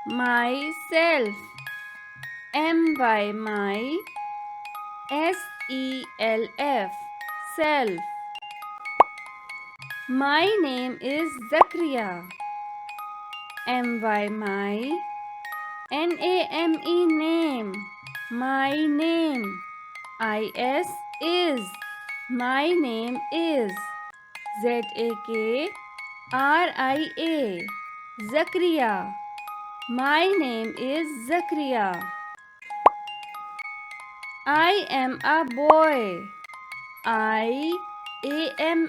myself, my, self, self. My name is Zakaria, my, name, my name, is, my name is, Zakaria, Zakaria, my name is Zakaria. I am a boy, I am,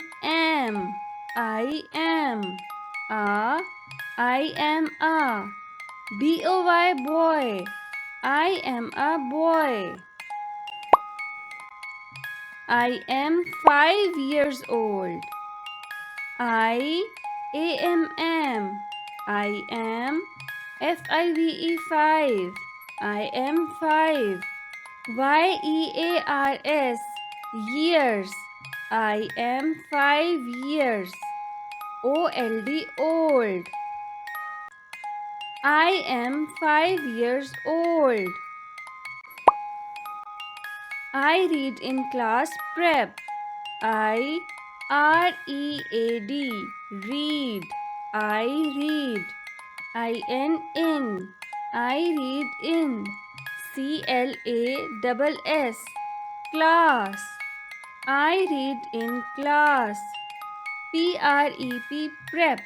I am a boy, boy, I am a boy. I am 5 years old. I am, I am, five. I am 5. years, years. I am 5 years. old. I am 5 years old. I read in class prep. I read, read. I read. in. I read in. class, class. I read in class. prep, prep.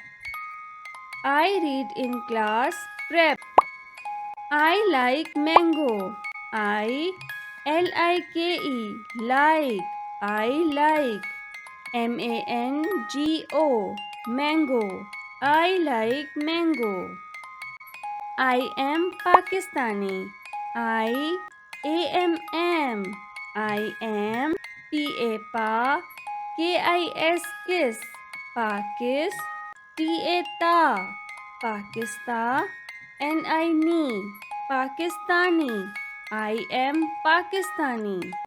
I read in class prep. I like mango. I like. I like. mango, mango. I like mango. I am Pakistani. I am. I am pa, kiss, Pakis, ta, Pakistan, ni, Pakistani. I am Pakistani.